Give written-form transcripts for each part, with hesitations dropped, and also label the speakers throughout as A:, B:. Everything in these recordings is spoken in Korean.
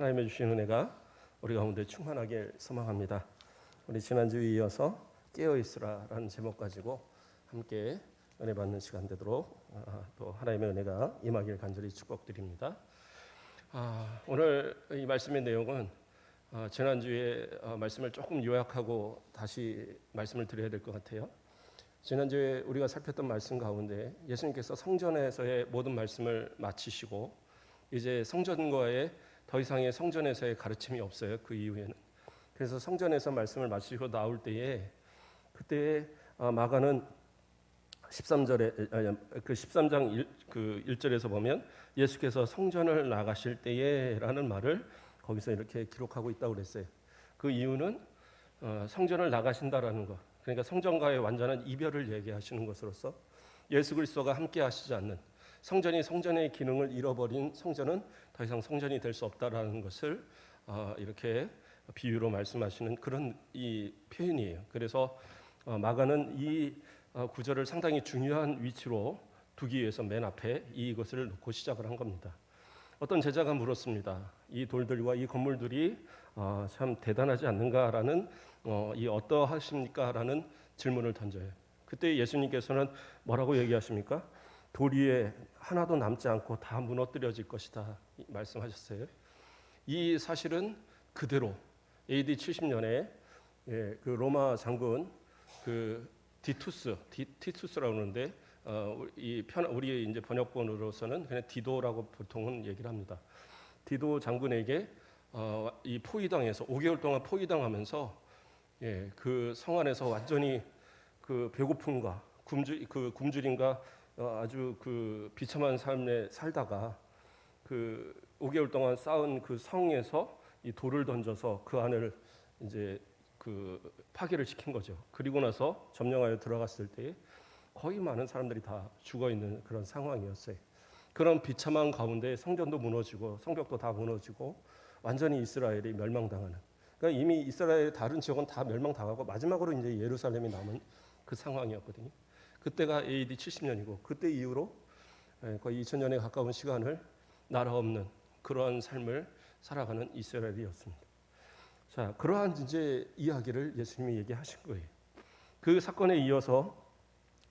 A: 하나님의 주신 은혜가 우리 가운데 충만하게 소망합니다. 우리 지난주에 이어서 깨어있으라라는 제목 가지고 함께 은혜 받는 시간 되도록 또 하나님의 은혜가 임하길 간절히 축복드립니다. 오늘 이 말씀의 내용은 지난주에 말씀을 조금 요약하고 다시 말씀을 드려야 될 것 같아요. 지난주에 우리가 살폈던 말씀 가운데 예수님께서 성전에서의 모든 말씀을 마치시고 이제 성전과의 더 이상의 성전에서의 가르침이 없어요. 그 이후에는. 그래서 성전에서 말씀을 마치고 나올 때에 그때 마가는 13절에 그 13장 1절에서 보면 예수께서 성전을 나가실 때에라는 말을 거기서 이렇게 기록하고 있다고 그랬어요. 그 이유는 성전을 나가신다라는 것. 그러니까 성전과의 완전한 이별을 얘기하시는 것으로서 예수 그리스도가 함께 하시지 않는 성전이 성전의 기능을 잃어버린 성전은 더 이상 성전이 될 수 없다라는 것을 이렇게 비유로 말씀하시는 그런 이 표현이에요. 그래서 마가는 이 구절을 상당히 중요한 위치로 두기 위해서 맨 앞에 이것을 놓고 시작을 한 겁니다. 어떤 제자가 물었습니다. 이 돌들과 이 건물들이 참 대단하지 않는가라는 이 어떠하십니까라는 질문을 던져요. 그때 예수님께서는 뭐라고 얘기하십니까? 돌 위에 하나도 남지 않고 다 무너뜨려질 것이다 말씀하셨어요. 이 사실은 그대로 AD 70년에 그 로마 장군 그 티투스라고 하는데 우리 이제 번역본으로서는 그냥 디도라고 보통은 얘기를 합니다. 디도 장군에게 이 포위당해서 5개월 동안 포위당하면서 그 성 안에서 완전히 그 배고픔과 굶주림과 아주 그 비참한 삶에 살다가 그 5개월 동안 쌓은 그 성에서 이 돌을 던져서 그 안을 이제 그 파괴를 시킨 거죠. 그리고 나서 점령하여 들어갔을 때 거의 많은 사람들이 다 죽어 있는 그런 상황이었어요. 그런 비참한 가운데 성전도 무너지고 성벽도 다 무너지고 완전히 이스라엘이 멸망당하는. 그러니까 이미 이스라엘의 다른 지역은 다 멸망당하고 마지막으로 이제 예루살렘이 남은 그 상황이었거든요. 그때가 AD 70년이고 그때 이후로 거의 2000년에 가까운 시간을 나라 없는 그러한 삶을 살아가는 이스라엘이었습니다. 자, 그러한 이제 이야기를 예수님이 얘기하신 거예요. 그 사건에 이어서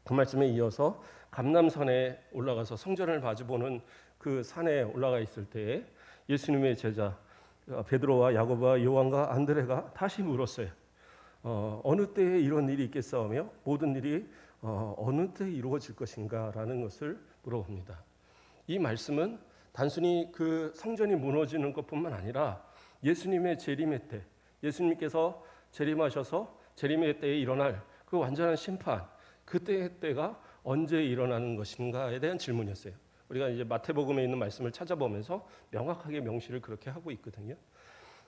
A: 그 말씀에 이어서 감람산에 올라가서 성전을 마주보는 그 산에 올라가 있을 때에 예수님의 제자 베드로와 야고보와 요한과 안드레가 다시 물었어요. 어느 때에 이런 일이 있겠사오며 모든 일이 어느 때에 이루어질 것인가라는 것을 물어봅니다. 이 말씀은 단순히 그 성전이 무너지는 것뿐만 아니라 예수님의 재림의 때, 예수님께서 재림하셔서 재림의 때에 일어날 그 완전한 심판, 그때의 때가 언제 일어나는 것인가에 대한 질문이었어요. 우리가 이제 마태복음에 있는 말씀을 찾아보면서 명확하게 명시를 그렇게 하고 있거든요.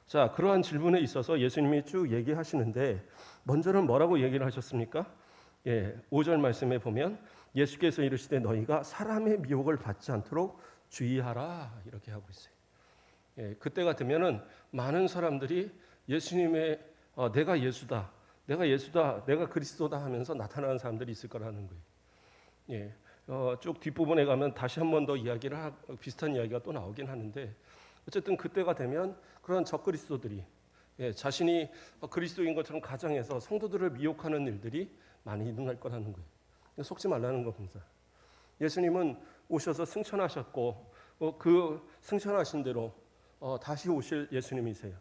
A: 자, 그러한 질문에 있어서 예수님이 쭉 얘기하시는데 먼저는 뭐라고 얘기를 하셨습니까? 5절 말씀에 보면 예수께서 이르시되 너희가 사람의 미혹을 받지 않도록 주의하라 이렇게 하고 있어요. 그때가 되면은 많은 사람들이 예수님의 내가 예수다, 내가 그리스도다 하면서 나타나는 사람들이 있을 거라는 거예요. 쭉 뒷부분에 가면 다시 한 번 더 비슷한 이야기가 또 나오긴 하는데 어쨌든 그때가 되면 그런 적그리스도들이 자신이 그리스도인 것처럼 가정해서 성도들을 미혹하는 일들이 많이 일어날 거라는 거예요. 속지 말라는 겁니다. 예수님은 오셔서 승천하셨고 그 승천하신 대로 다시 오실 예수님이세요.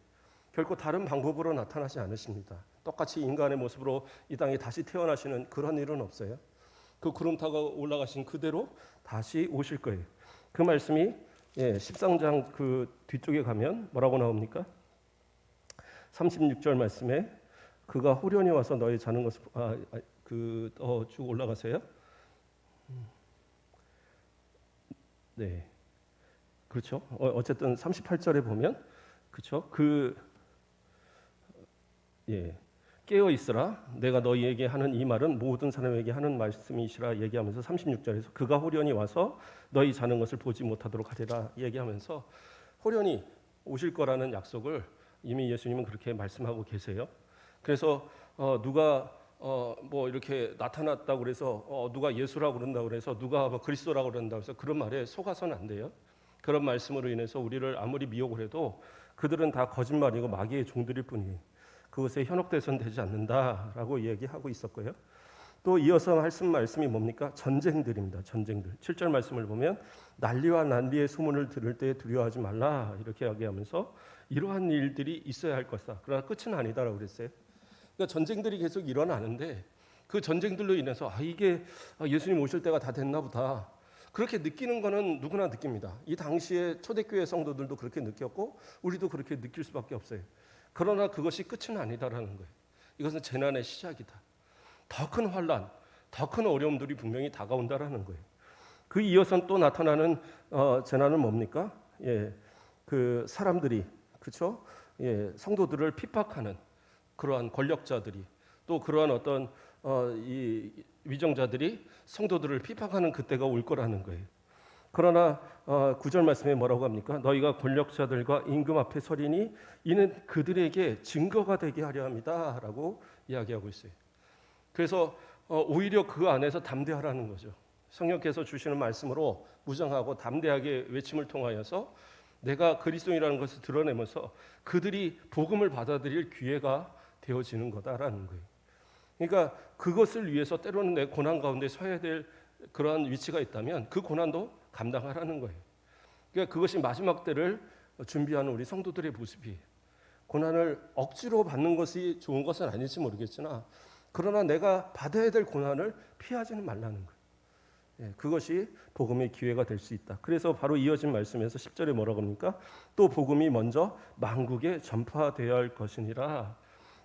A: 결코 다른 방법으로 나타나지 않으십니다. 똑같이 인간의 모습으로 이 땅에 다시 태어나시는 그런 일은 없어요. 그 구름 타고 올라가신 그대로 다시 오실 거예요. 그 말씀이 13장 그 뒤쪽에 가면 뭐라고 나옵니까? 36절 말씀에 그가 호련히 와서 너희 자는 것을 쭉 올라가세요. 네, 그렇죠. 어쨌든 38절에 보면 그렇죠. 깨어 있으라. 내가 너희에게 하는 이 말은 모든 사람에게 하는 말씀이시라 얘기하면서 36절에서 그가 호련히 와서 너희 자는 것을 보지 못하도록 하리라 얘기하면서 호련히 오실 거라는 약속을 이미 예수님은 그렇게 말씀하고 계세요. 그래서 누가 뭐 이렇게 나타났다고 그래서 누가 예수라고 그런다고 그래서 누가 뭐 그리스도라고 그런다고 해서 그런 말에 속아서는 안 돼요. 그런 말씀으로 인해서 우리를 아무리 미혹을 해도 그들은 다 거짓말이고 마귀의 종들일 뿐이에요. 그것에 현혹돼서는 되지 않는다라고 이야기하고 있었고요. 또 이어서 말씀이 뭡니까? 전쟁들입니다. 전쟁들. 7절 말씀을 보면 난리와 난리의 소문을 들을 때 두려워하지 말라 이렇게 이야기하면서 이러한 일들이 있어야 할 것이다. 그러나 끝은 아니다라고 그랬어요. 그러니까 전쟁들이 계속 일어나는데 그 전쟁들로 인해서 이게 예수님 오실 때가 다 됐나 보다. 그렇게 느끼는 거는 누구나 느낍니다. 이 당시에 초대교회 성도들도 그렇게 느꼈고 우리도 그렇게 느낄 수밖에 없어요. 그러나 그것이 끝은 아니다라는 거예요. 이것은 재난의 시작이다. 더 큰 환란, 더 큰 어려움들이 분명히 다가온다라는 거예요. 그 이어선 또 나타나는 재난은 뭡니까? 그 사람들이 그렇죠? 성도들을 핍박하는 그러한 권력자들이 또 그러한 어떤 이 위정자들이 성도들을 핍박하는 그때가 올 거라는 거예요. 그러나 9절 말씀에 뭐라고 합니까? 너희가 권력자들과 임금 앞에 서리니 이는 그들에게 증거가 되게 하려 합니다라고 이야기하고 있어요. 그래서 오히려 그 안에서 담대하라는 거죠. 성령께서 주시는 말씀으로 무장하고 담대하게 외침을 통하여서 내가 그리스도인이라는 것을 드러내면서 그들이 복음을 받아들일 기회가 되어지는 거다라는 거예요. 그러니까 그것을 위해서 때로는 내 고난 가운데 서야 될 그러한 위치가 있다면 그 고난도 감당하라는 거예요. 그러니까 그것이 마지막 때를 준비하는 우리 성도들의 모습이에요. 고난을 억지로 받는 것이 좋은 것은 아닐지 모르겠으나 그러나 내가 받아야 될 고난을 피하지는 말라는 거예요. 그것이 복음의 기회가 될 수 있다. 그래서 바로 이어진 말씀에서 10절에 뭐라고 합니까? 또 복음이 먼저 만국에 전파되어야 할 것이니라.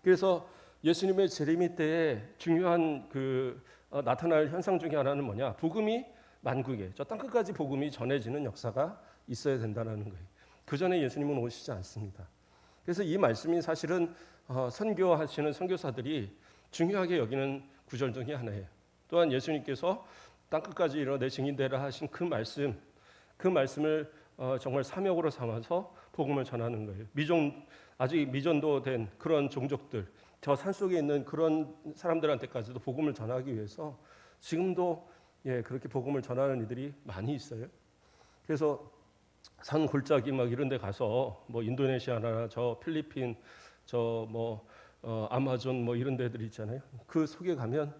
A: 그래서 예수님의 재림이 때에 중요한 나타날 현상 중에 하나는 뭐냐? 복음이 만국에 저 땅 끝까지 복음이 전해지는 역사가 있어야 된다는 거예요. 그 전에 예수님은 오시지 않습니다. 그래서 이 말씀이 사실은 선교하시는 선교사들이 중요하게 여기는 구절 중에 하나예요. 또한 예수님께서 땅 끝까지 이르러 증인되라 하신 그 말씀을 정말 사명으로 삼아서 복음을 전하는 거예요. 아직 미전도 된 그런 종족들, 저 산속에 있는 그런 사람들한테까지도 복음을 전하기 위해서 지금도 그렇게 복음을 전하는 이들이 많이 있어요. 그래서 산 골짜기 막 이런 데 가서 뭐 인도네시아나 저 필리핀 아마존 뭐 이런 데들 있잖아요. 그 속에 가면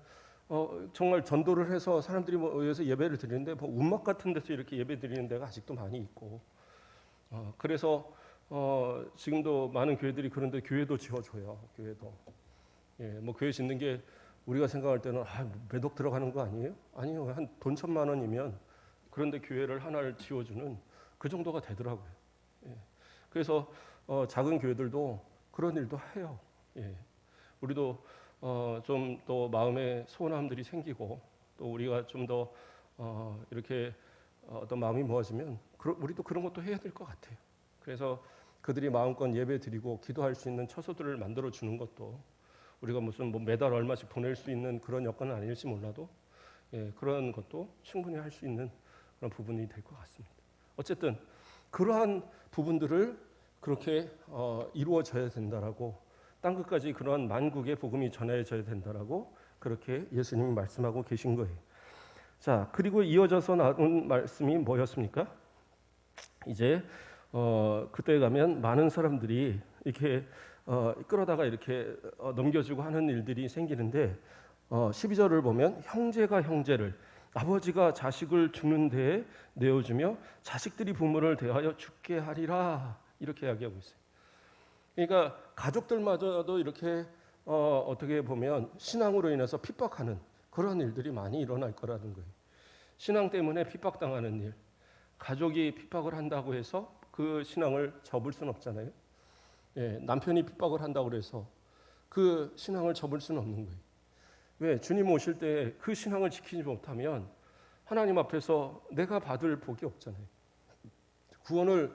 A: 정말 전도를 해서 사람들이 여기서 예배를 드리는데 운막 같은 데서 이렇게 예배 드리는 데가 아직도 많이 있고 그래서 지금도 많은 교회들이 그런데 교회도 지어줘요. 교회도 교회 짓는 게 우리가 생각할 때는 매독 들어가는 거 아니에요? 아니요. 한 돈 1,000만 원이면 그런데 교회를 하나를 지어주는 그 정도가 되더라고요. 그래서 작은 교회들도 그런 일도 해요. 우리도 좀 또 마음에 소원함들이 생기고 또 우리가 좀 더 이렇게 어떤 마음이 모아지면 우리도 그런 것도 해야 될 것 같아요. 그래서 그들이 마음껏 예배 드리고 기도할 수 있는 처소들을 만들어 주는 것도 우리가 무슨 매달 얼마씩 보낼 수 있는 그런 여건은 아닐지 몰라도 그런 것도 충분히 할 수 있는 그런 부분이 될 것 같습니다. 어쨌든 그러한 부분들을 그렇게 이루어져야 된다라고 땅 끝까지 그러한 만국의 복음이 전해져야 된다라고 그렇게 예수님이 말씀하고 계신 거예요. 자, 그리고 이어져서 나온 말씀이 뭐였습니까? 이제 그때 가면 많은 사람들이 이렇게 끌어다가 이렇게 넘겨주고 하는 일들이 생기는데 12절을 보면 형제가 형제를 아버지가 자식을 죽는 데에 내어주며 자식들이 부모를 대하여 죽게 하리라 이렇게 이야기하고 있어요. 그러니까 가족들마저도 이렇게 어떻게 보면 신앙으로 인해서 핍박하는 그런 일들이 많이 일어날 거라는 거예요. 신앙 때문에 핍박당하는 일, 가족이 핍박을 한다고 해서 그 신앙을 접을 수는 없잖아요. 남편이 핍박을 한다고 해서 그 신앙을 접을 수는 없는 거예요. 왜? 주님 오실 때 그 신앙을 지키지 못하면 하나님 앞에서 내가 받을 복이 없잖아요. 구원을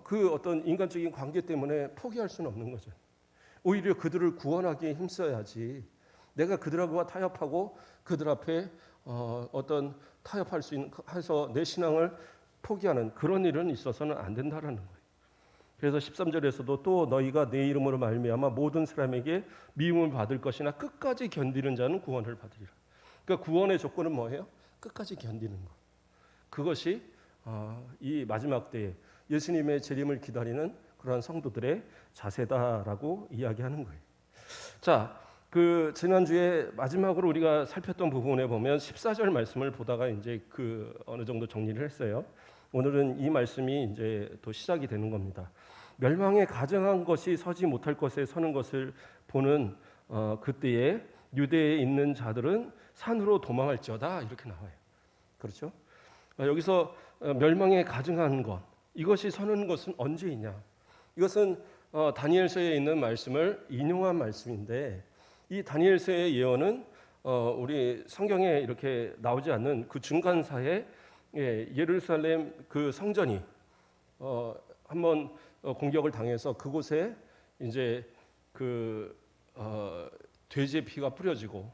A: 그 어떤 인간적인 관계 때문에 포기할 수는 없는 거죠. 오히려 그들을 구원하기에 힘써야지. 내가 그들하고 타협하고 그들 앞에 어떤 타협할 수 있는 해서 내 신앙을 포기하는 그런 일은 있어서는 안 된다라는 거예요. 그래서 13절에서도 또 너희가 내 이름으로 말미암아 모든 사람에게 미움을 받을 것이나 끝까지 견디는 자는 구원을 받으리라. 그러니까 구원의 조건은 뭐예요? 끝까지 견디는 것. 그것이 이 마지막 때에 예수님의 재림을 기다리는 그러한 성도들의 자세다라고 이야기하는 거예요. 자, 그 지난주에 마지막으로 우리가 살폈던 부분에 보면 14절 말씀을 보다가 이제 그 어느 정도 정리를 했어요. 오늘은 이 말씀이 이제 또 시작이 되는 겁니다. 멸망에 가증한 것이 서지 못할 것에 서는 것을 보는 그때에 유대에 있는 자들은 산으로 도망할지어다 이렇게 나와요. 그렇죠? 여기서 멸망에 가증한 것, 이것이 서는 것은 언제이냐? 이것은 다니엘서에 있는 말씀을 인용한 말씀인데, 이 다니엘서의 예언은 우리 성경에 이렇게 나오지 않는 그 중간사에 예루살렘 그 성전이 한번 공격을 당해서 그곳에 이제 그 돼지의 피가 뿌려지고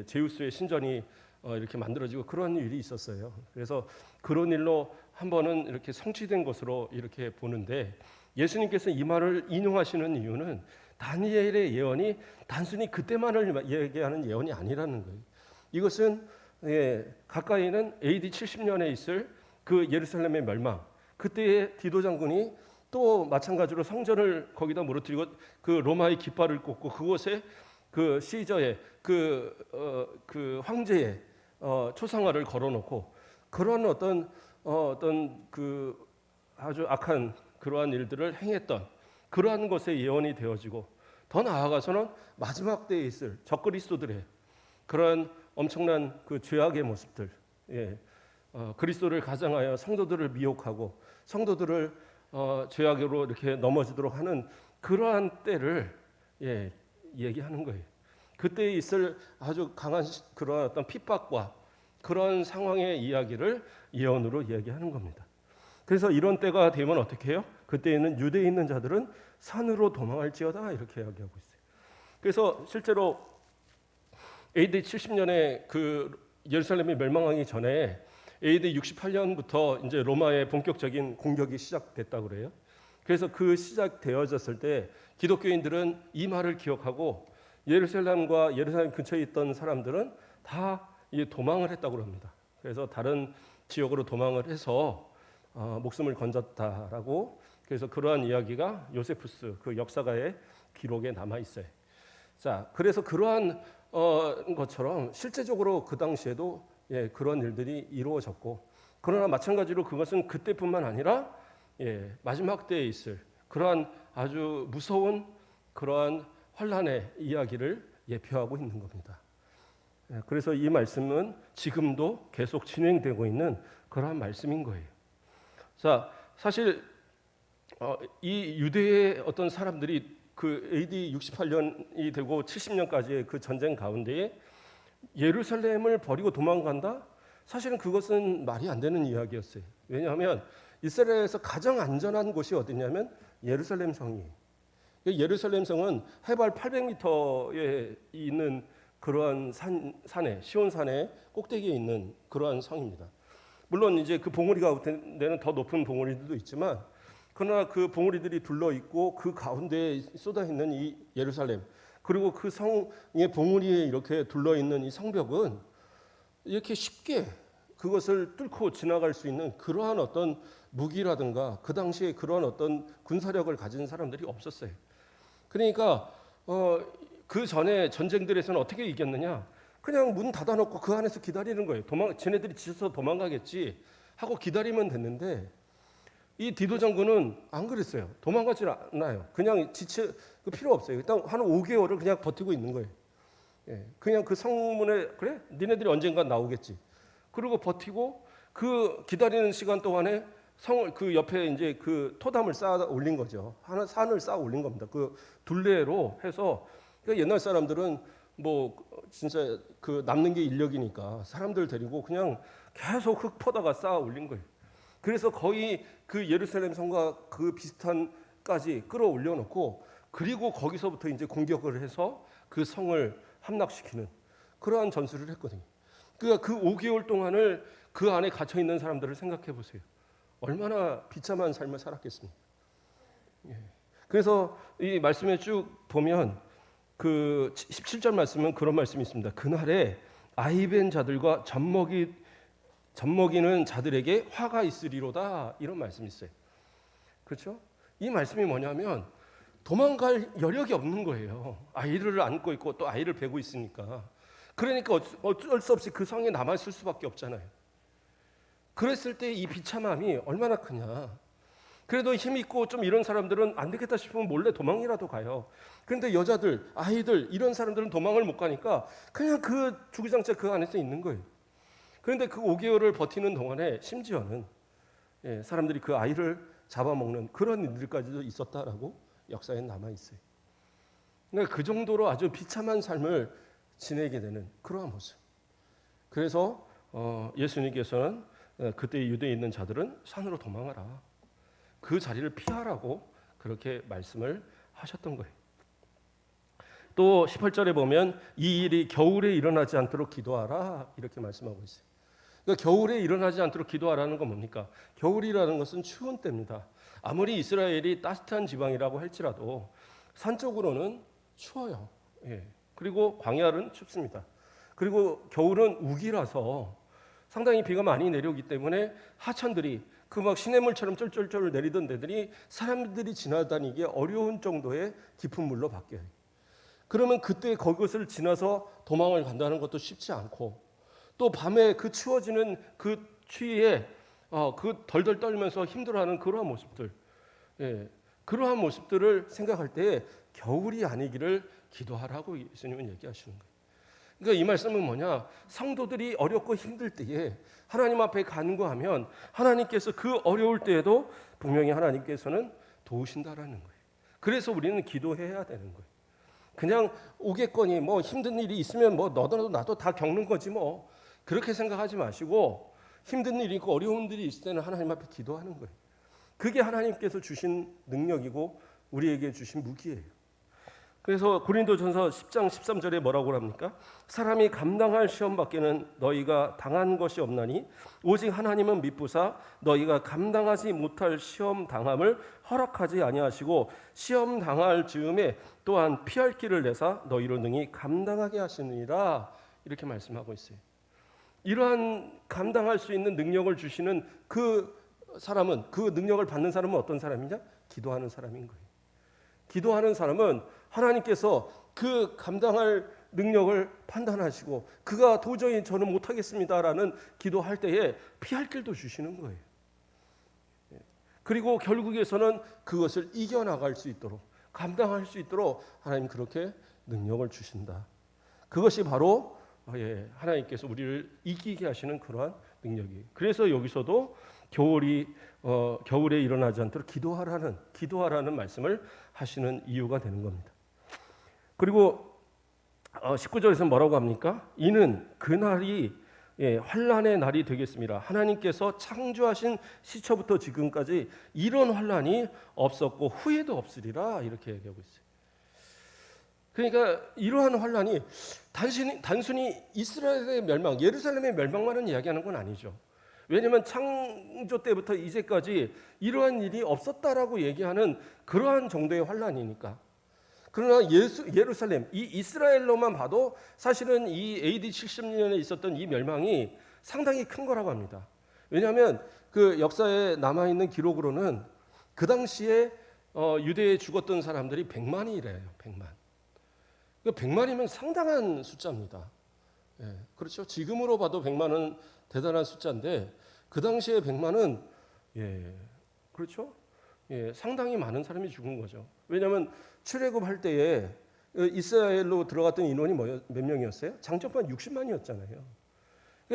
A: 제우스의 신전이 이렇게 만들어지고 그런 일이 있었어요. 그래서 그런 일로 한 번은 이렇게 성취된 것으로 이렇게 보는데, 예수님께서 이 말을 인용하시는 이유는 다니엘의 예언이 단순히 그때만을 얘기하는 예언이 아니라는 거예요. 이것은 가까이는 AD 70년에 있을 그 예루살렘의 멸망, 그때의 디도 장군이 또 마찬가지로 성전을 거기다 무너뜨리고 그 로마의 깃발을 꽂고 그곳에 그 시저의 그 황제의 초상화를 걸어놓고 그런 어떤 그 아주 악한 그러한 일들을 행했던 그러한 것의 예언이 되어지고, 더 나아가서는 마지막 때에 있을 적그리스도들의 그러한 엄청난 그 죄악의 모습들, 그리스도를 가장하여 성도들을 미혹하고 성도들을 죄악으로 이렇게 넘어지도록 하는 그러한 때를 얘기하는 거예요. 그때 있을 아주 강한 그런 어떤 핍박과 그런 상황의 이야기를 예언으로 얘기하는 겁니다. 그래서 이런 때가 되면 어떻게 해요? 그때에는 유대에 있는 자들은 산으로 도망할지어다 이렇게 이야기하고 있어요. 그래서 실제로 AD 70년에 그 예루살렘이 멸망하기 전에 AD 68년부터 이제 로마의 본격적인 공격이 시작됐다고 그래요. 그래서 그 시작되어졌을 때 기독교인들은 이 말을 기억하고 예루살렘과 예루살렘 근처에 있던 사람들은 다 도망을 했다고 합니다. 그래서 다른 지역으로 도망을 해서 목숨을 건졌다라고, 그래서 그러한 이야기가 요세푸스 그 역사가의 기록에 남아 있어요. 자, 그래서 그러한 것처럼 실제적으로 그 당시에도 그런 일들이 이루어졌고, 그러나 마찬가지로 그것은 그때뿐만 아니라 마지막 때에 있을 그러한 아주 무서운 그러한 환란의 이야기를 예표하고 있는 겁니다. 그래서 이 말씀은 지금도 계속 진행되고 있는 그러한 말씀인 거예요. 자, 사실 이 유대의 어떤 사람들이 그 AD 68년이 되고 70년까지의 그 전쟁 가운데에 예루살렘을 버리고 도망간다? 사실은 그것은 말이 안 되는 이야기였어요. 왜냐하면 이스라엘에서 가장 안전한 곳이 어디냐면 예루살렘 성이에요. 예루살렘 성은 해발 800m에 있는 그러한 산에, 시온산의 꼭대기에 있는 그러한 성입니다. 물론 이제 그 봉우리 가운데는 더 높은 봉우리들도 있지만, 그러나 그 봉우리들이 둘러 있고 그 가운데에 쏟아 있는 이 예루살렘, 그리고 그 성의 봉우리에 이렇게 둘러 있는 이 성벽은 이렇게 쉽게 그것을 뚫고 지나갈 수 있는 그러한 어떤 무기라든가 그 당시에 그러한 어떤 군사력을 가진 사람들이 없었어요. 그러니까 그 전에 전쟁들에서는 어떻게 이겼느냐? 그냥 문 닫아놓고 그 안에서 기다리는 거예요. 쟤네들이 지쳐서 도망가겠지 하고 기다리면 됐는데, 이 디도 장군은 안 그랬어요. 도망가지 않아요. 그냥 필요 없어요. 일단 한 5개월을 그냥 버티고 있는 거예요. 그냥 그 성문에 그래? 니네들이 언젠가 나오겠지. 그리고 버티고 그 기다리는 시간 동안에 성을 그 옆에 이제 그 토담을 쌓아 올린 거죠. 하나 산을 쌓아 올린 겁니다. 그 둘레로 해서, 그러니까 옛날 사람들은 뭐 진짜 그 남는 게 인력이니까 사람들 데리고 그냥 계속 흙 퍼다가 쌓아 올린 거예요. 그래서 거의 그 예루살렘 성과 그 비슷한까지 끌어올려 놓고, 그리고 거기서부터 이제 공격을 해서 그 성을 함락시키는 그러한 전술을 했거든요. 그러니까 그 5개월 동안을 그 안에 갇혀 있는 사람들을 생각해 보세요. 얼마나 비참한 삶을 살았겠습니까? 그래서 이 말씀에 쭉 보면 그 17절 말씀은 그런 말씀이 있습니다. 그날에 아이벤 자들과 젖먹이는 자들에게 화가 있으리로다, 이런 말씀이 있어요. 그렇죠? 이 말씀이 뭐냐면 도망갈 여력이 없는 거예요. 아이를 안고 있고 또 아이를 베고 있으니까. 그러니까 어쩔 수 없이 그 성에 남아있을 수밖에 없잖아요. 그랬을 때 이 비참함이 얼마나 크냐. 그래도 힘 있고 좀 이런 사람들은 안 되겠다 싶으면 몰래 도망이라도 가요. 그런데 여자들, 아이들 이런 사람들은 도망을 못 가니까 그냥 그 주구장창 그 안에서 있는 거예요. 그런데 그 5개월을 버티는 동안에 심지어는 사람들이 그 아이를 잡아먹는 그런 일들까지도 있었다라고 역사에 남아 있어요. 그러니까 그 정도로 아주 비참한 삶을 지내게 되는 그러한 모습. 그래서 예수님께서는 그때 유대에 있는 자들은 산으로 도망하라. 그 자리를 피하라고 그렇게 말씀을 하셨던 거예요. 또 18절에 보면 이 일이 겨울에 일어나지 않도록 기도하라 이렇게 말씀하고 있어요. 그러니까 겨울에 일어나지 않도록 기도하라는 건 뭡니까? 겨울이라는 것은 추운 때입니다. 아무리 이스라엘이 따뜻한 지방이라고 할지라도 산 쪽으로는 추워요. 그리고 광야는 춥습니다. 그리고 겨울은 우기라서 상당히 비가 많이 내려오기 때문에 하천들이 그 막 시냇물처럼 쫄쫄쫄 내리던 데들이 사람들이 지나다니기 어려운 정도의 깊은 물로 바뀌어요. 그러면 그때 그것을 지나서 도망을 간다는 것도 쉽지 않고 또 밤에 그 추워지는 그 추위에 그 덜덜 떨면서 힘들어하는 그러한 모습들, 그러한 모습들을 생각할 때 겨울이 아니기를 기도하라고 예수님은 얘기하시는 거예요. 그러니까 이 말씀은 뭐냐? 성도들이 어렵고 힘들 때에 하나님 앞에 간구하면 하나님께서 그 어려울 때에도 분명히 하나님께서는 도우신다라는 거예요. 그래서 우리는 기도해야 되는 거예요. 그냥 오겠거니 뭐 힘든 일이 있으면 뭐 너도 나도 다 겪는 거지 뭐 그렇게 생각하지 마시고 힘든 일이 있고 어려운 일이 있을 때는 하나님 앞에 기도하는 거예요. 그게 하나님께서 주신 능력이고 우리에게 주신 무기예요. 그래서 고린도전서 10장 13절에 뭐라고 합니까? 사람이 감당할 시험 밖에는 너희가 당한 것이 없나니 오직 하나님은 미쁘사 너희가 감당하지 못할 시험 당함을 허락하지 아니하시고 시험 당할 즈음에 또한 피할 길을 내사 너희로 능히 감당하게 하시느니라 이렇게 말씀하고 있어요. 이러한 감당할 수 있는 능력을 주시는 그 사람은 그 능력을 받는 사람은 어떤 사람이냐? 기도하는 사람인 거예요. 기도하는 사람은 하나님께서 그 감당할 능력을 판단하시고 그가 도저히 저는 못하겠습니다라는 기도할 때에 피할 길도 주시는 거예요. 그리고 결국에서는 그것을 이겨나갈 수 있도록 감당할 수 있도록 하나님 그렇게 능력을 주신다. 그것이 바로 하나님께서 우리를 이기게 하시는 그러한 능력이에요. 그래서 여기서도 겨울에 일어나지 않도록 기도하라는 말씀을 하시는 이유가 되는 겁니다. 그리고 19절에서 뭐라고 합니까? 이는 그날이 환난의 날이 되겠습니다. 하나님께서 창조하신 시초부터 지금까지 이런 환난이 없었고 후에도 없으리라 이렇게 얘기하고 있어요. 그러니까 이러한 환난이 단순히 이스라엘의 멸망, 예루살렘의 멸망만을 이야기하는 건 아니죠. 왜냐하면 창조 때부터 이제까지 이러한 일이 없었다라고 얘기하는 그러한 정도의 환난이니까. 그러나 예루살렘, 이 이스라엘로만 봐도 사실은 이 AD 70년에 있었던 이 멸망이 상당히 큰 거라고 합니다. 왜냐하면 그 역사에 남아있는 기록으로는 그 당시에 유대에 죽었던 사람들이 100만이래요. 100만. 그 100만이면 상당한 숫자입니다. 그렇죠. 지금으로 봐도 100만은 대단한 숫자인데 그 당시에 100만은 그렇죠. 상당히 많은 사람이 죽은 거죠. 왜냐하면 출애굽할 때에 이스라엘로 들어갔던 인원이 몇 명이었어요? 장정반 60만이었잖아요.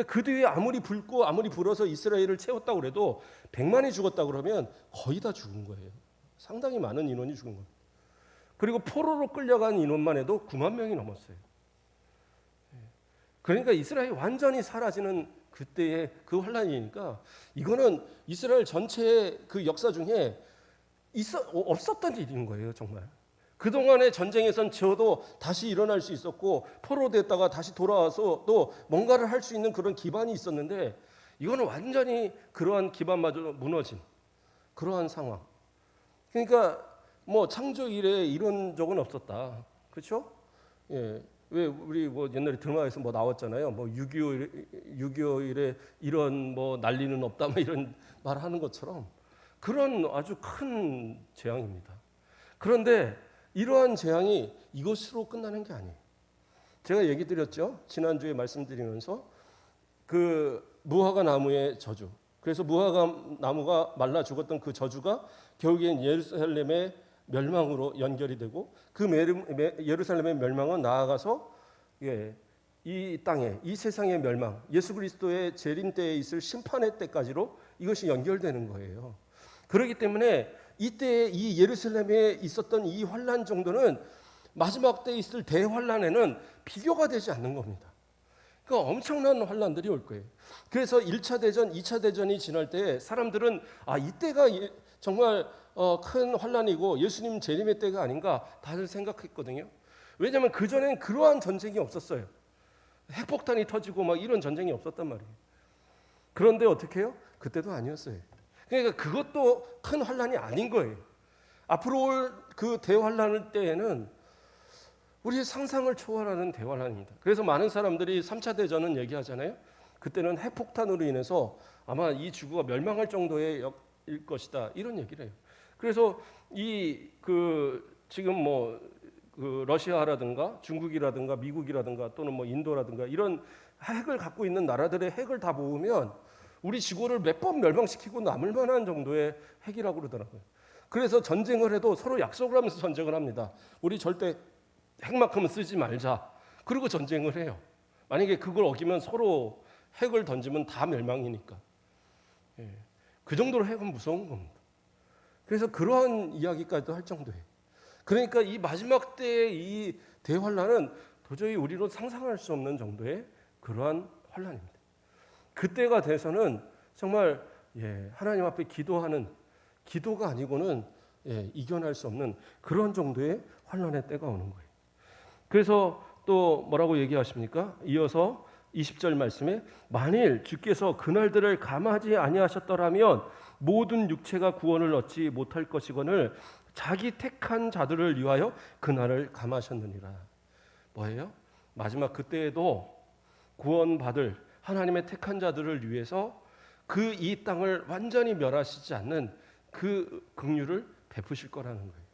A: 그 뒤에 아무리 붉고 아무리 불어서 이스라엘을 채웠다고 그래도 100만이 죽었다고 그러면 거의 다 죽은 거예요. 상당히 많은 인원이 죽은 거예요. 그리고 포로로 끌려간 인원만 해도 9만 명이 넘었어요. 그러니까 이스라엘이 완전히 사라지는 그때의 그 환란이니까 이거는 이스라엘 전체의 그 역사 중에 없었던 일인 거예요, 정말. 그동안의 전쟁에선 저도 다시 일어날 수 있었고 포로됐다가 다시 돌아와서 또 뭔가를 할 수 있는 그런 기반이 있었는데 이거는 완전히 그러한 기반마저 무너진 그러한 상황. 그러니까 뭐 창조 이래 이런 적은 없었다. 그렇죠? 왜 우리 뭐 옛날에 드라마에서 뭐 나왔잖아요. 뭐 6.25 이래 이런 뭐 난리는 없다 뭐 이런 말 하는 것처럼 그런 아주 큰 재앙입니다. 그런데 이러한 재앙이 이것으로 끝나는 게 아니에요. 제가 얘기 드렸죠. 지난주에 말씀드리면서 그 무화과 나무의 저주. 그래서 무화과 나무가 말라 죽었던 그 저주가 결국엔 예루살렘의 멸망으로 연결이 되고 그 예루살렘의 멸망은 나아가서 이 땅에 이 세상의 멸망, 예수 그리스도의 재림 때에 있을 심판의 때까지로 이것이 연결되는 거예요. 그렇기 때문에 이때 이 예루살렘에 있었던 이 환난 정도는 마지막 때에 있을 대환난에는 비교가 되지 않는 겁니다. 그러니까 엄청난 환난들이 올 거예요. 그래서 1차 대전, 2차 대전이 지날 때 사람들은 이때가 정말 큰 환난이고 예수님 재림의 때가 아닌가 다들 생각했거든요. 왜냐하면 그전엔 그러한 전쟁이 없었어요. 핵폭탄이 터지고 막 이런 전쟁이 없었단 말이에요. 그런데 어떻게 해요? 그때도 아니었어요. 그러니까 그것도 큰 환난이 아닌 거예요. 앞으로 올 그 대환란 때에는 우리의 상상을 초월하는 대환란입니다. 그래서 많은 사람들이 3차 대전은 얘기하잖아요. 그때는 핵폭탄으로 인해서 아마 이 지구가 멸망할 정도의 일 것이다. 이런 얘기를 해요. 그래서 지금 그 러시아라든가 중국이라든가 미국이라든가 또는 인도라든가 이런 핵을 갖고 있는 나라들의 핵을 다 모으면 우리 지구를 몇 번 멸망시키고 남을 만한 정도의 핵이라고 그러더라고요. 그래서 전쟁을 해도 서로 약속을 하면서 전쟁을 합니다. 우리 절대 핵만큼은 쓰지 말자. 그리고 전쟁을 해요. 만약에 그걸 어기면 서로 핵을 던지면 다 멸망이니까. 그 정도로 핵은 무서운 겁니다. 그래서 그러한 이야기까지도 할 정도예요. 그러니까 이 마지막 때의 이 대환란은 도저히 우리로 상상할 수 없는 정도의 그러한 환란입니다. 그때가 돼서는 정말 하나님 앞에 기도하는 기도가 아니고는 이겨낼 수 없는 그런 정도의 환란의 때가 오는 거예요. 그래서 또 뭐라고 얘기하십니까? 이어서 20절 말씀에 만일 주께서 그날들을 감하지 아니하셨더라면 모든 육체가 구원을 얻지 못할 것이거늘 자기 택한 자들을 위하여 그날을 감하셨느니라. 뭐예요? 마지막 그때에도 구원받을 하나님의 택한 자들을 위해서 그 이 땅을 완전히 멸하시지 않는 그 긍휼을 베푸실 거라는 거예요.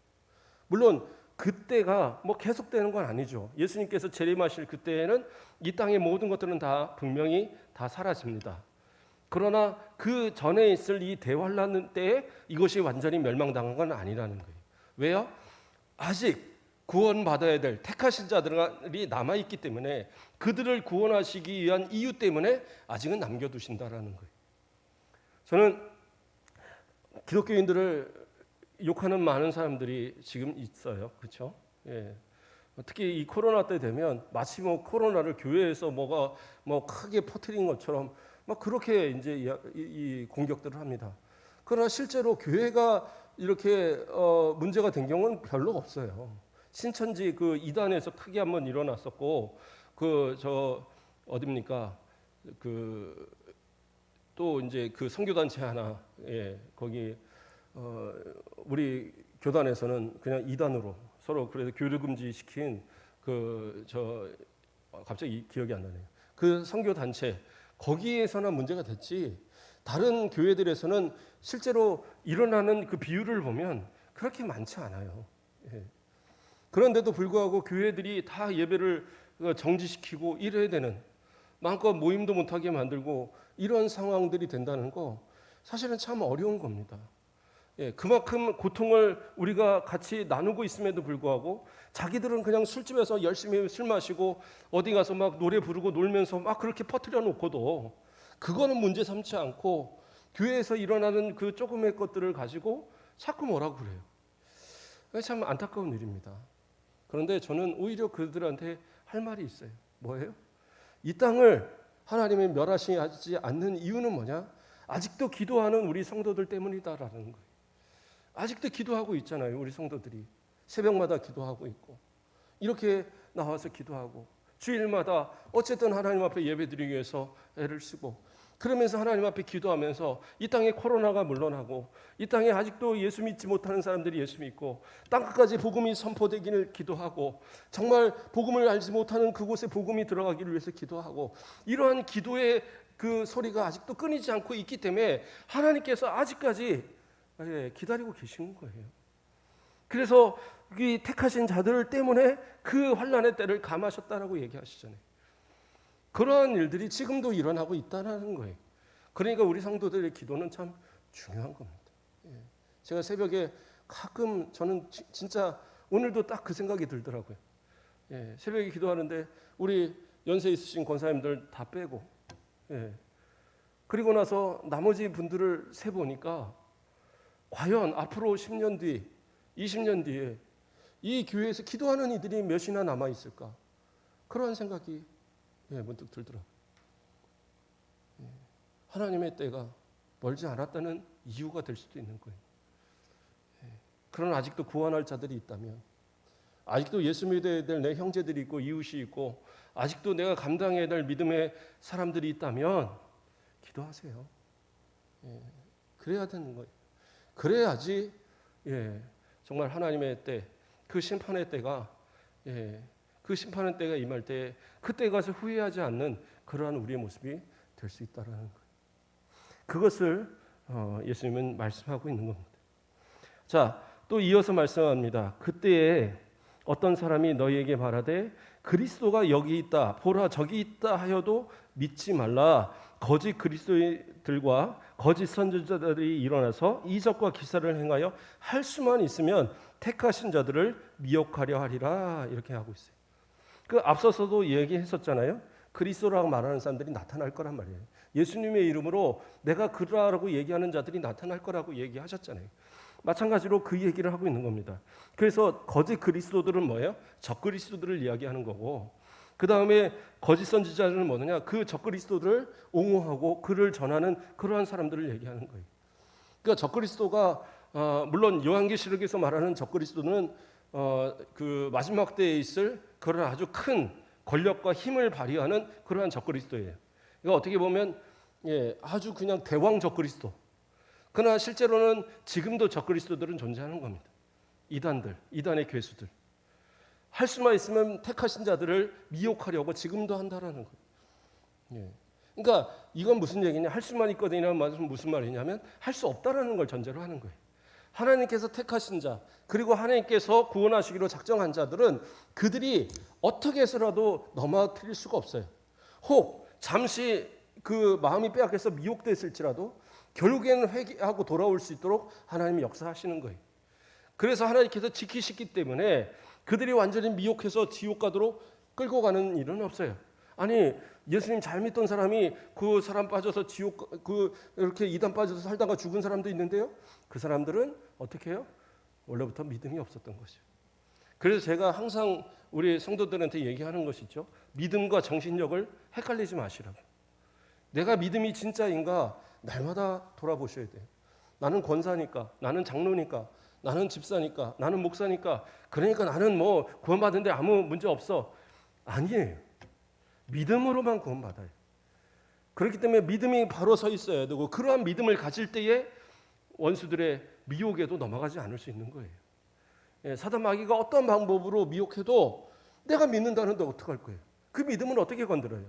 A: 물론 그때가 계속되는 건 아니죠. 예수님께서 재림하실 그때에는 이 땅의 모든 것들은 다 분명히 다 사라집니다. 그러나 그 전에 있을 이 대환란 때에 이것이 완전히 멸망당한 건 아니라는 거예요. 왜요? 아직 구원받아야 될 택하신 자들이 남아있기 때문에 그들을 구원하시기 위한 이유 때문에 아직은 남겨두신다라는 거예요. 저는 기독교인들을 욕하는 많은 사람들이 지금 있어요. 그렇죠? 특히 이 코로나 때 되면 마치 코로나를 교회에서 뭐가 크게 퍼뜨린 것처럼 그렇게 이제 이 공격들을 합니다. 그러나 실제로 교회가 이렇게 문제가 된 경우는 별로 없어요. 신천지 그 이단에서 크게 한번 일어났었고 어딥니까? 또 이제 그 선교단체 하나 거기 우리 교단에서는 그냥 이단으로 서로 그래서 교류 금지 시킨 갑자기 기억이 안 나네요. 그 선교단체 거기에서나 문제가 됐지 다른 교회들에서는 실제로 일어나는 그 비율을 보면 그렇게 많지 않아요. 그런데도 불구하고 교회들이 다 예배를 정지시키고 이래야 되는 마음껏 모임도 못하게 만들고 이런 상황들이 된다는 거 사실은 참 어려운 겁니다. 그만큼 고통을 우리가 같이 나누고 있음에도 불구하고 자기들은 그냥 술집에서 열심히 술 마시고 어디 가서 노래 부르고 놀면서 그렇게 퍼뜨려 놓고도 그거는 문제 삼지 않고 교회에서 일어나는 그 조금의 것들을 가지고 자꾸 뭐라고 그래요. 참 안타까운 일입니다. 그런데 저는 오히려 그들한테 할 말이 있어요. 뭐예요? 이 땅을 하나님이 멸하시지 않는 이유는 뭐냐? 아직도 기도하는 우리 성도들 때문이다라는 거예요. 아직도 기도하고 있잖아요. 우리 성도들이 새벽마다 기도하고 있고 이렇게 나와서 기도하고 주일마다 어쨌든 하나님 앞에 예배드리기 위해서 애를 쓰고 그러면서 하나님 앞에 기도하면서 이 땅에 코로나가 물러나고 이 땅에 아직도 예수 믿지 못하는 사람들이 예수 믿고 땅끝까지 복음이 선포되기를 기도하고 정말 복음을 알지 못하는 그곳에 복음이 들어가기를 위해서 기도하고 이러한 기도의 그 소리가 아직도 끊이지 않고 있기 때문에 하나님께서 아직까지 기다리고 계신 거예요. 그래서 이 택하신 자들 때문에 그 환난의 때를 감하셨다라고 얘기하시잖아요. 그러한 일들이 지금도 일어나고 있다는 거예요. 그러니까 우리 성도들의 기도는 참 중요한 겁니다. 제가 새벽에 가끔 저는 진짜 오늘도 딱 그 생각이 들더라고요. 새벽에 기도하는데 우리 연세 있으신 권사님들 다 빼고, 그리고 나서 나머지 분들을 세 보니까 과연 앞으로 10년 뒤, 20년 뒤에 이 교회에서 기도하는 이들이 몇이나 남아 있을까? 그런 생각이 문득 들더라고요. 하나님의 때가 멀지 않았다는 이유가 될 수도 있는 거예요. 그러나 아직도 구원할 자들이 있다면, 아직도 예수 믿어야 될 내 형제들이 있고 이웃이 있고, 아직도 내가 감당해야 될 믿음의 사람들이 있다면 기도하세요. 그래야 되는 거예요. 그래야지 정말 하나님의 때, 그 심판의 때가 그 심판의 때가 임할 때 그때 가서 후회하지 않는 그러한 우리의 모습이 될 수 있다라는 거예요. 그것을 예수님은 말씀하고 있는 겁니다. 자, 또 이어서 말씀합니다. 그때에 어떤 사람이 너희에게 말하되 그리스도가 여기 있다, 보라 저기 있다 하여도 믿지 말라. 거짓 그리스도들과 거짓 선지자들이 일어나서 이적과 기사를 행하여 할 수만 있으면 택하신 자들을 미혹하려 하리라. 이렇게 하고 있어요. 그 앞서서도 얘기했었잖아요. 그리스도라고 말하는 사람들이 나타날 거란 말이에요. 예수님의 이름으로 내가 그러라고 얘기하는 자들이 나타날 거라고 얘기하셨잖아요. 마찬가지로 그 얘기를 하고 있는 겁니다. 그래서 거짓 그리스도들은 뭐예요? 적그리스도들을 이야기하는 거고, 그 다음에 거짓 선지자들은 뭐느냐? 그 적그리스도들을 옹호하고 그를 전하는 그러한 사람들을 얘기하는 거예요. 그러니까 적그리스도가 물론 요한계시록에서 말하는 적그리스도는 그 마지막 때에 있을 그런 아주 큰 권력과 힘을 발휘하는 그러한 적그리스도예요. 그러니까 어떻게 보면 아주 그냥 대왕 적그리스도. 그러나 실제로는 지금도 적그리스도들은 존재하는 겁니다. 이단들, 이단의 괴수들. 할 수만 있으면 택하신 자들을 미혹하려고 지금도 한다라는 거예요. 그러니까 이건 무슨 얘기냐? 할 수만 있거든이라는 말은 무슨 말이냐면 할 수 없다라는 걸 전제로 하는 거예요. 하나님께서 택하신 자, 그리고 하나님께서 구원하시기로 작정한 자들은 그들이 어떻게 해서라도 넘어뜨릴 수가 없어요. 혹 잠시 그 마음이 빼앗겨서 미혹됐을지라도 결국에는 회개하고 돌아올 수 있도록 하나님이 역사하시는 거예요. 그래서 하나님께서 지키시기 때문에 그들이 완전히 미혹해서 지옥 가도록 끌고 가는 일은 없어요. 아니 예수님 잘 믿던 사람이 그 사람 빠져서 지옥 이렇게 이단 빠져서 살다가 죽은 사람도 있는데요. 그 사람들은 어떻게 해요? 원래부터 믿음이 없었던 것이죠. 그래서 제가 항상 우리 성도들한테 얘기하는 것이죠. 믿음과 정신력을 헷갈리지 마시라고. 내가 믿음이 진짜인가 날마다 돌아보셔야 돼요. 나는 권사니까, 나는 장로니까, 나는 집사니까, 나는 목사니까, 그러니까 나는 뭐 구원받는데 아무 문제 없어. 아니에요. 믿음으로만 구원받아요. 그렇기 때문에 믿음이 바로 서 있어야 되고, 그러한 믿음을 가질 때에 원수들의 미혹에도 넘어가지 않을 수 있는 거예요. 사단 마귀가 어떤 방법으로 미혹해도 내가 믿는다는데 어떡할 거예요? 그 믿음을 어떻게 건드려요?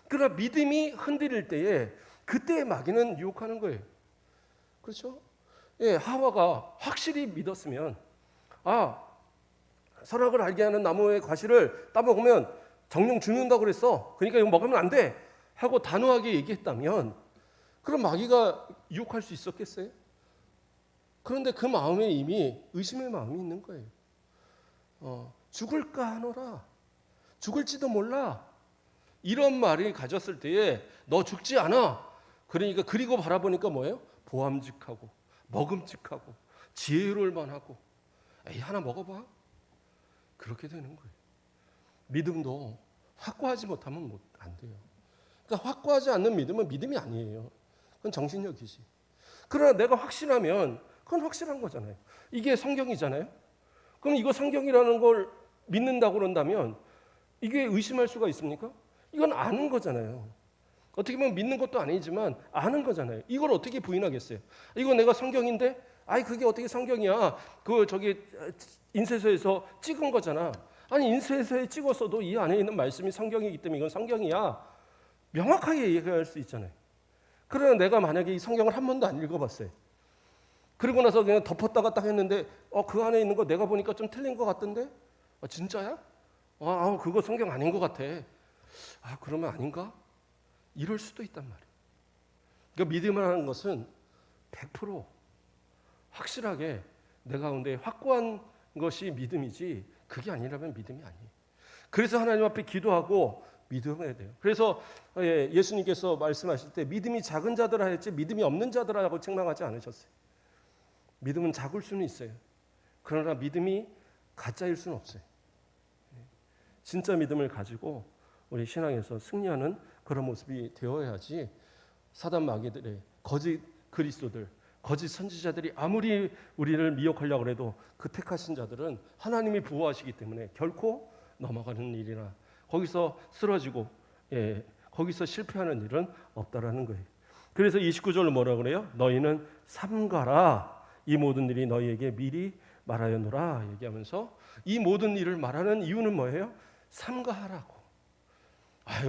A: 그러나 믿음이 흔들릴 때에 그때 마귀는 유혹하는 거예요. 그렇죠? 하와가 확실히 믿었으면 선악을 알게 하는 나무의 과실을 따먹으면 정령 죽는다고 그랬어. 그러니까 이거 먹으면 안 돼. 하고 단호하게 얘기했다면 그럼 마귀가 유혹할 수 있었겠어요? 그런데 그 마음에 이미 의심의 마음이 있는 거예요. 죽을까 하노라. 죽을지도 몰라. 이런 말이 가졌을 때에 너 죽지 않아. 그러니까 그리고 바라보니까 뭐예요? 보암직하고 먹음직하고 지혜로울 만하고 에이 하나 먹어봐. 그렇게 되는 거예요. 믿음도 확고하지 못하면 안 돼요. 그러니까 확고하지 않는 믿음은 믿음이 아니에요. 그건 정신력이지. 그러나 내가 확신하면 그건 확실한 거잖아요. 이게 성경이잖아요. 그럼 이거 성경이라는 걸 믿는다고 그런다면 이게 의심할 수가 있습니까? 이건 아는 거잖아요. 어떻게 보면 믿는 것도 아니지만 아는 거잖아요. 이걸 어떻게 부인하겠어요? 이거 내가 성경인데, 그게 어떻게 성경이야? 저기 인쇄소에서 찍은 거잖아. 아니 인쇄소에 찍었어도 이 안에 있는 말씀이 성경이기 때문에 이건 성경이야. 명확하게 얘기할 수 있잖아요. 그러나 내가 만약에 이 성경을 한 번도 안 읽어봤어요. 그리고 나서 그냥 덮었다가 딱 했는데 그 안에 있는 거 내가 보니까 좀 틀린 것 같던데? 진짜야? 그거 성경 아닌 것 같아. 그러면 아닌가? 이럴 수도 있단 말이에요. 그러니까 믿음이라는 것은 100% 확실하게 내 가운데 확고한 것이 믿음이지 그게 아니라면 믿음이 아니에요. 그래서 하나님 앞에 기도하고 믿음해야 돼요. 그래서 예수님께서 말씀하실 때 믿음이 작은 자들아 했지 믿음이 없는 자들아라고 책망하지 않으셨어요. 믿음은 작을 수는 있어요. 그러나 믿음이 가짜일 수는 없어요. 진짜 믿음을 가지고 우리 신앙에서 승리하는 그런 모습이 되어야지 사단 마귀들의 거짓 그리스도들, 거짓 선지자들이 아무리 우리를 미혹하려고 해도 그 택하신 자들은 하나님이 보호하시기 때문에 결코 넘어가는 일이나 거기서 쓰러지고 거기서 실패하는 일은 없다라는 거예요. 그래서 29절로 뭐라고 그래요? 너희는 삼가라. 이 모든 일이 너희에게 미리 말하였노라 얘기하면서 이 모든 일을 말하는 이유는 뭐예요? 삼가하라고.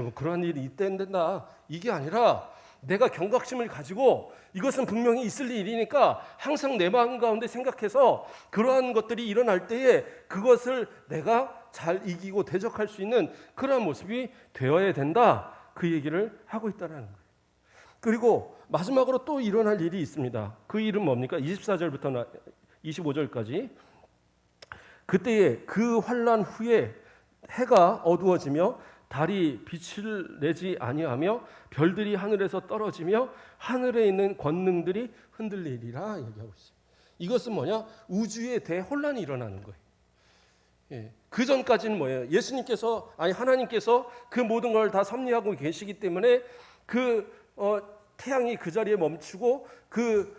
A: 뭐 그러한 일이 있대는 된다. 이게 아니라 내가 경각심을 가지고 이것은 분명히 있을 일이니까 항상 내 마음 가운데 생각해서 그러한 것들이 일어날 때에 그것을 내가 잘 이기고 대적할 수 있는 그러한 모습이 되어야 된다. 그 얘기를 하고 있다는 거예요. 그리고 마지막으로 또 일어날 일이 있습니다. 그 일은 뭡니까? 24절부터 25절까지 그때에 그 환난 후에 해가 어두워지며 달이 빛을 내지 아니하며 별들이 하늘에서 떨어지며 하늘에 있는 권능들이 흔들리리라 얘기하고 있어요. 이것은 뭐냐? 우주의 대혼란이 일어나는 거예요. 그 전까지는 뭐예요? 하나님께서 그 모든 걸 다 섭리하고 계시기 때문에 태양이 그 자리에 멈추고 그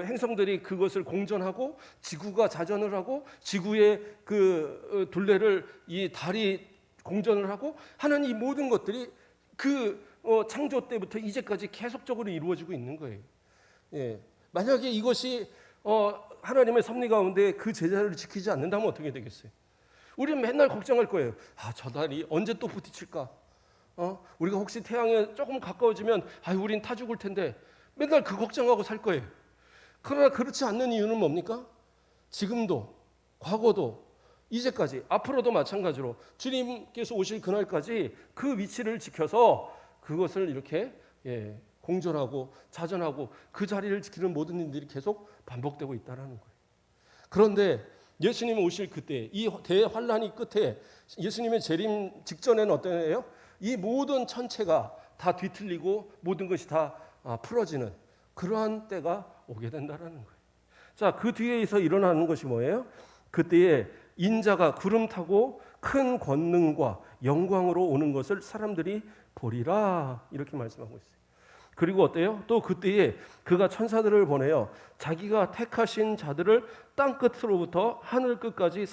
A: 행성들이 그것을 공전하고 지구가 자전을 하고 지구의 그 둘레를 이 달이 공전을 하고 하는 이 모든 것들이 창조 때부터 이제까지 계속적으로 이루어지고 있는 거예요. 만약에 이것이 하나님의 섭리 가운데 그 제자를 지키지 않는다면 어떻게 되겠어요? 우리는 맨날 걱정할 거예요. 저 달이 언제 또 부딪힐까? 우리가 혹시 태양에 조금 가까워지면 우린 타 죽을 텐데 맨날 그 걱정하고 살 거예요. 그러나 그렇지 않는 이유는 뭡니까? 지금도 과거도 이제까지 앞으로도 마찬가지로 주님께서 오실 그날까지 그 위치를 지켜서 그것을 이렇게 공존하고 자전하고 그 자리를 지키는 모든 일들이 계속 반복되고 있다는 거예요. 그런데 예수님이 오실 그때 이 대환란이 끝에 예수님의 재림 직전에는 어떠해요? 이 모든 천체가 다 뒤틀리고 모든 것이 다 풀어지는 그러한 때가 오게 된다는 거예요. 자, 그 뒤에서 일어나는 것이 뭐예요? 그때에 인자가 구름 타고 큰 권능과 영광으로 오는 것을 사람들이 보리라 이렇게 말씀하고 있어요. 그리고 어때요? 또 그때에 그가 천사들을 보내요. 자기가 택하신 자들을 땅 끝으로부터 하늘 끝까지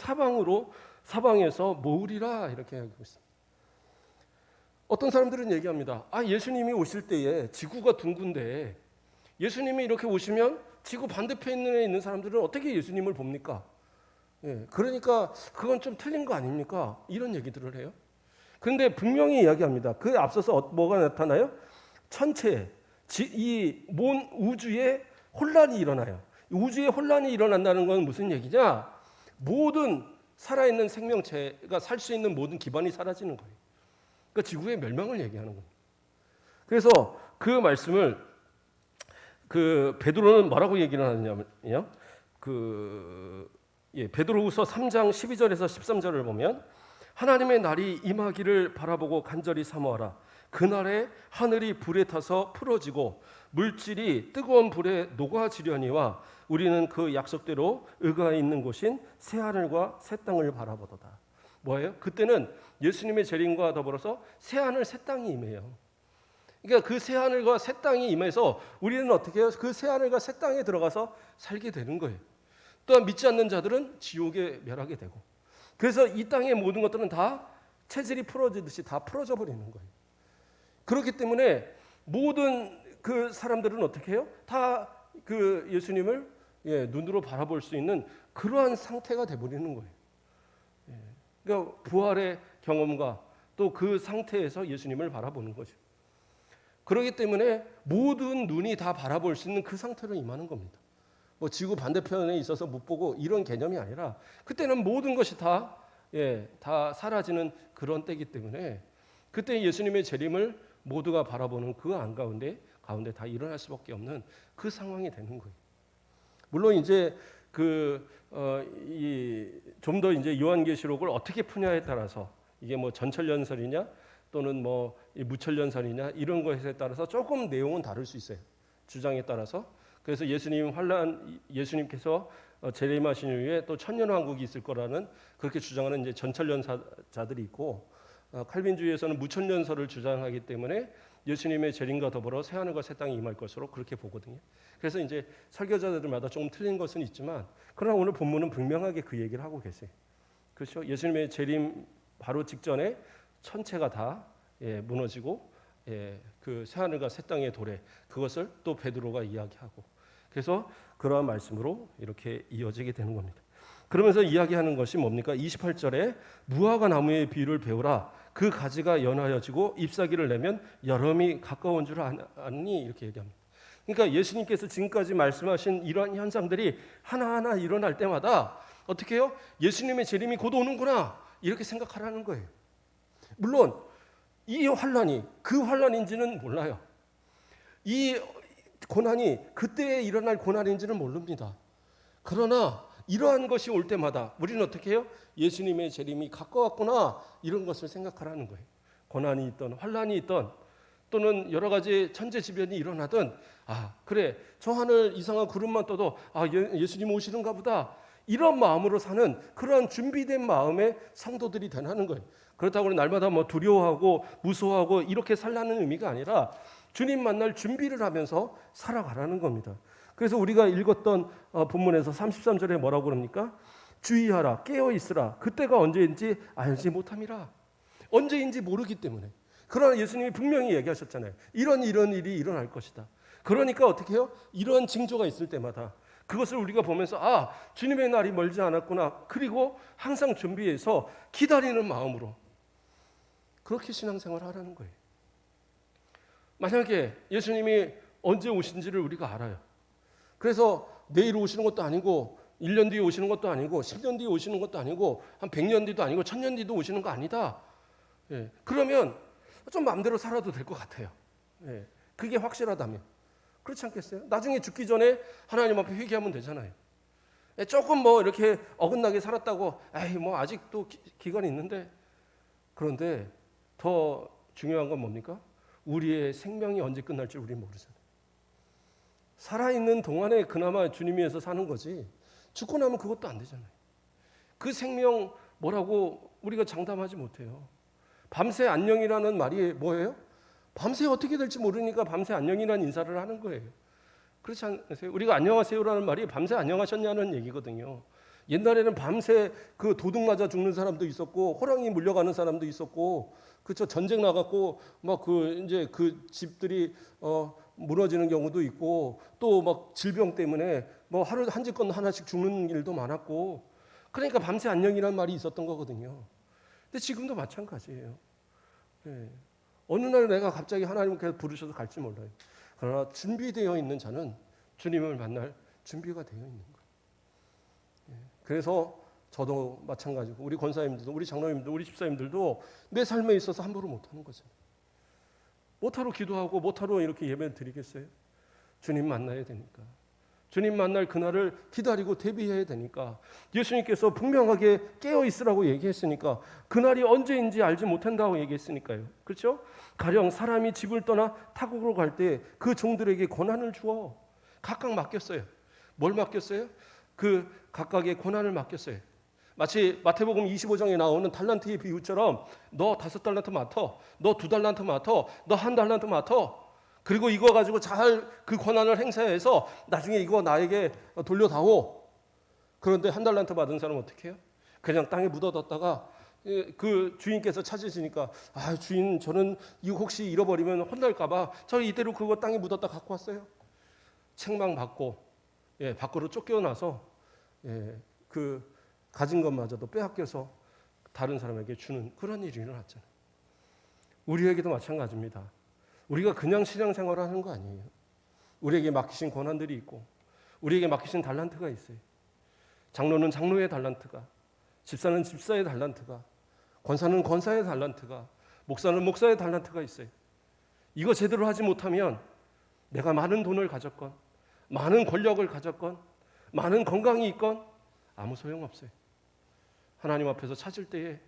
A: 사방에서 모으리라 이렇게 하고 있습니다. 어떤 사람들은 얘기합니다. 예수님이 오실 때에 지구가 둥근데 예수님이 이렇게 오시면 지구 반대편에 있는 사람들은 어떻게 예수님을 봅니까? 그러니까 그건 좀 틀린 거 아닙니까? 이런 얘기들을 해요. 그런데 분명히 이야기합니다. 그 앞서서 뭐가 나타나요? 천체, 이 몬 우주에 혼란이 일어나요. 우주에 혼란이 일어난다는 건 무슨 얘기냐? 모든 살아있는 생명체가 살 수 있는 모든 기반이 사라지는 거예요. 그러니까 지구의 멸망을 얘기하는 겁니다. 그래서 그 말씀을 베드로는 뭐라고 얘기를 하느냐면요. 베드로후서 3장 12절에서 13절을 보면 하나님의 날이 임하기를 바라보고 간절히 사모하라. 그날에 하늘이 불에 타서 풀어지고 물질이 뜨거운 불에 녹아지려니와 우리는 그 약속대로 의가 있는 곳인 새 하늘과 새 땅을 바라보도다. 뭐예요? 그때는 예수님의 재림과 더불어서 새 하늘 새 땅이 임해요. 그러니까 그 새 하늘과 새 땅이 임해서 우리는 어떻게 해요? 그 새 하늘과 새 땅에 들어가서 살게 되는 거예요. 또한 믿지 않는 자들은 지옥에 멸하게 되고, 그래서 이 땅의 모든 것들은 다 체질이 풀어지듯이 다 풀어져 버리는 거예요. 그렇기 때문에 모든 그 사람들은 어떻게 해요? 다 그 예수님을 눈으로 바라볼 수 있는 그러한 상태가 돼버리는 거예요. 그러니까 부활의 경험과 또 그 상태에서 예수님을 바라보는 거죠. 그렇기 때문에 모든 눈이 다 바라볼 수 있는 그 상태로 임하는 겁니다. 뭐 지구 반대편에 있어서 못 보고 이런 개념이 아니라 그때는 모든 것이 다 사라지는 그런 때이기 때문에 그때 예수님의 재림을 모두가 바라보는 그 가운데 다 일어날 수밖에 없는 그 상황이 되는 거예요. 물론 이제 좀 더 이제 요한계시록을 어떻게 푸냐에 따라서 이게 뭐 전철연설이냐 또는 뭐 무철연설이냐 이런 것에 따라서 조금 내용은 다를 수 있어요. 주장에 따라서. 그래서 예수님께서 재림하신 이후에 또 천년왕국이 있을 거라는 그렇게 주장하는 이제 전철연사자들이 있고, 칼빈주의에서는 무천년설을 주장하기 때문에 예수님의 재림과 더불어 새 하늘과 새 땅이 임할 것으로 그렇게 보거든요. 그래서 이제 설교자들마다 조금 틀린 것은 있지만, 그러나 오늘 본문은 분명하게 그 얘기를 하고 계세요. 그렇죠? 예수님의 재림 바로 직전에 천체가 다 무너지고 그 새 하늘과 새 땅의 도래, 그것을 또 베드로가 이야기하고, 그래서 그러한 말씀으로 이렇게 이어지게 되는 겁니다. 그러면서 이야기하는 것이 뭡니까? 28절에 무화과 나무의 비유를 배우라. 그 가지가 연하여지고 잎사귀를 내면 여름이 가까운 줄 아니, 이렇게 얘기합니다. 그러니까 예수님께서 지금까지 말씀하신 이러한 현상들이 하나하나 일어날 때마다 어떻게 해요? 예수님의 재림이 곧 오는구나, 이렇게 생각하라는 거예요. 물론 이 환란이 그 환란인지는 몰라요. 이 고난이 그때에 일어날 고난인지는 모릅니다. 그러나 이러한 것이 올 때마다 우리는 어떻게 해요? 예수님의 재림이 가까웠구나, 이런 것을 생각하라는 거예요. 고난이 있던 환란이 있던 또는 여러 가지 천재지변이 일어나든, 그래, 저 하늘 이상한 구름만 떠도 예수님 오시는가 보다, 이런 마음으로 사는 그런 준비된 마음의 성도들이 되라는 거예요. 그렇다고 날마다 뭐 두려워하고 무서워하고 이렇게 살라는 의미가 아니라 주님 만날 준비를 하면서 살아가라는 겁니다. 그래서 우리가 읽었던 본문에서 33절에 뭐라고 그럽니까? 주의하라, 깨어 있으라, 그때가 언제인지 알지 못함이라. 언제인지 모르기 때문에. 그러나 예수님이 분명히 얘기하셨잖아요. 이런 일이 일어날 것이다. 그러니까 어떻게 해요? 이런 징조가 있을 때마다 그것을 우리가 보면서 주님의 날이 멀지 않았구나, 그리고 항상 준비해서 기다리는 마음으로 그렇게 신앙생활을 하라는 거예요. 만약에 예수님이 언제 오신지를 우리가 알아요. 그래서 내일 오시는 것도 아니고 1년 뒤에 오시는 것도 아니고 10년 뒤에 오시는 것도 아니고 한 100년 뒤도 아니고 1000년 뒤도 오시는 거 아니다. 그러면 좀 마음대로 살아도 될 것 같아요. 그게 확실하다면. 그렇지 않겠어요? 나중에 죽기 전에 하나님 앞에 회개하면 되잖아요. 조금 뭐 이렇게 어긋나게 살았다고 뭐 아직도 기간이 있는데, 그런데 더 중요한 건 뭡니까? 우리의 생명이 언제 끝날지 우리 모르잖아요. 살아있는 동안에 그나마 주님 위해서 사는 거지, 죽고 나면 그것도 안 되잖아요. 그 생명 뭐라고 우리가 장담하지 못해요. 밤새 안녕이라는 말이 뭐예요? 밤새 어떻게 될지 모르니까 밤새 안녕이라는 인사를 하는 거예요. 그렇지 않으세요? 우리가 안녕하세요라는 말이 밤새 안녕하셨냐는 얘기거든요. 옛날에는 밤새 그 도둑 맞아 죽는 사람도 있었고, 호랑이 물려가는 사람도 있었고, 그렇죠. 전쟁 나갔고 막 이제 그 집들이 무너지는 경우도 있고, 또 막 질병 때문에 뭐 하루 한 집건 하나씩 죽는 일도 많았고, 그러니까 밤새 안녕이라는 말이 있었던 거거든요. 근데 지금도 마찬가지예요. 어느 날 내가 갑자기 하나님께서 부르셔서 갈지 몰라요. 그러나 준비되어 있는 자는 주님을 만날 준비가 되어 있는 거예요. 그래서 저도 마찬가지고, 우리 권사님들도, 우리 장로님들도, 우리 집사님들도 내 삶에 있어서 함부로 못하는 거잖아요. 못하러 기도하고 못하러 이렇게 예배를 드리겠어요? 주님 만나야 되니까. 주님 만날 그날을 기다리고 대비해야 되니까. 예수님께서 분명하게 깨어 있으라고 얘기했으니까, 그날이 언제인지 알지 못한다고 얘기했으니까요. 그렇죠? 가령 사람이 집을 떠나 타국으로 갈 때 그 종들에게 고난을 주어 각각 맡겼어요. 뭘 맡겼어요? 그 각각의 고난을 맡겼어요. 마치 마태복음 25장에 나오는 달란트의 비유처럼, 너 5달란트 맡어, 너 2달란트 맡어, 너 1달란트 맡어. 그리고 이거 가지고 잘 그 권한을 행사해서 나중에 이거 나에게 돌려다오. 그런데 1달란트 받은 사람은 어떻게 해요? 그냥 땅에 묻어뒀다가 그 주인께서 찾으시니까, 주인, 저는 이거 혹시 잃어버리면 혼날까 봐 저 이대로 그거 땅에 묻었다 갖고 왔어요. 책망받고 밖으로 쫓겨나서 그 가진 것마저도 빼앗겨서 다른 사람에게 주는 그런 일이 일어났잖아요. 우리에게도 마찬가지입니다. 우리가 그냥 신앙생활을 하는 거 아니에요. 우리에게 맡기신 권한들이 있고 우리에게 맡기신 달란트가 있어요. 장로는 장로의 달란트가, 집사는 집사의 달란트가, 권사는 권사의 달란트가, 목사는 목사의 달란트가 있어요. 이거 제대로 하지 못하면 내가 많은 돈을 가졌건 많은 권력을 가졌건 많은 건강이 있건 아무 소용없어요. 하나님 앞에서 찾을 때에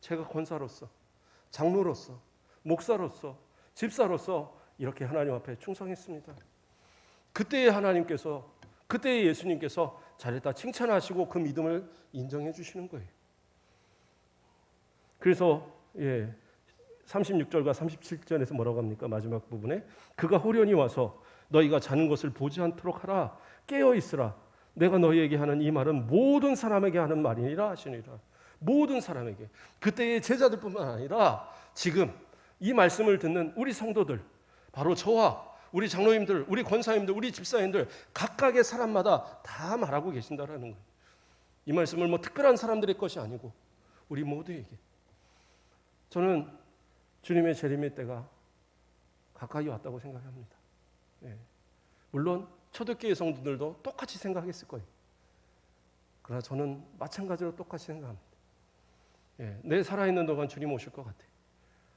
A: 제가 권사로서, 장로로서, 목사로서, 집사로서 이렇게 하나님 앞에 충성했습니다. 그때에 하나님께서, 그때에 예수님께서 잘했다 칭찬하시고 그 믿음을 인정해 주시는 거예요. 그래서 36절과 37절에서 뭐라고 합니까? 마지막 부분에 그가 호련히 와서 너희가 자는 것을 보지 않도록 하라. 깨어 있으라. 내가 너희에게 하는 이 말은 모든 사람에게 하는 말이니라 하시니라. 모든 사람에게. 그때의 제자들뿐만 아니라 지금 이 말씀을 듣는 우리 성도들, 바로 저와 우리 장로님들, 우리 권사님들, 우리 집사님들 각각의 사람마다 다 말하고 계신다라는 거예요. 이 말씀을 뭐 특별한 사람들의 것이 아니고 우리 모두에게. 저는 주님의 재림의 때가 가까이 왔다고 생각합니다. 물론 초대교회 성도들도 똑같이 생각했을 거예요. 그러나 저는 마찬가지로 똑같이 생각합니다. 내 살아있는 동안 주님 오실 것 같아요.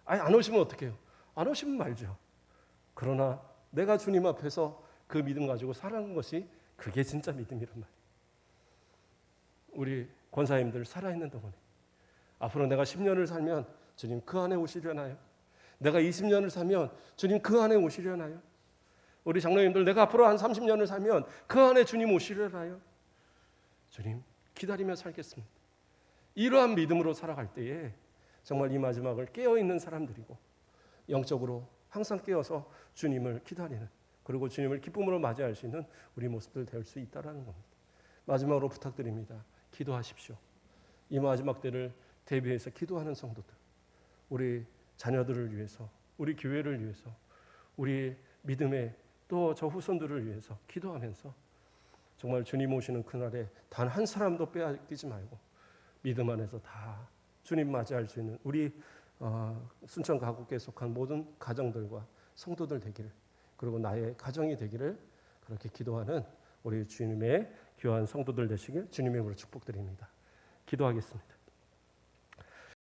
A: 아니 안 오시면 어떡해요? 안 오시면 말죠. 그러나 내가 주님 앞에서 그 믿음 가지고 살아가는 것이 그게 진짜 믿음이란 말이에요. 우리 권사님들 살아있는 동안에 앞으로 내가 10년을 살면 주님 그 안에 오시려나요? 내가 20년을 살면 주님 그 안에 오시려나요? 우리 장로님들 내가 앞으로 한 30년을 살면 그 안에 주님 오시려나요? 주님 기다리며 살겠습니다. 이러한 믿음으로 살아갈 때에 정말 이 마지막을 깨어있는 사람들이고 영적으로 항상 깨어서 주님을 기다리는, 그리고 주님을 기쁨으로 맞이할 수 있는 우리 모습들 될 수 있다는 겁니다. 마지막으로 부탁드립니다. 기도하십시오. 이 마지막 때를 대비해서 기도하는 성도들, 우리 자녀들을 위해서, 우리 교회를 위해서, 우리 믿음의 또 저 후손들을 위해서 기도하면서 정말 주님 오시는 그날에 단 한 사람도 빼앗기지 말고 믿음 안에서 다 주님 맞이할 수 있는 우리 순천 가곡교에 속한 모든 가정들과 성도들 되기를, 그리고 나의 가정이 되기를 그렇게 기도하는 우리 주님의 귀한 성도들 되시길 주님의 이름으로 축복드립니다. 기도하겠습니다.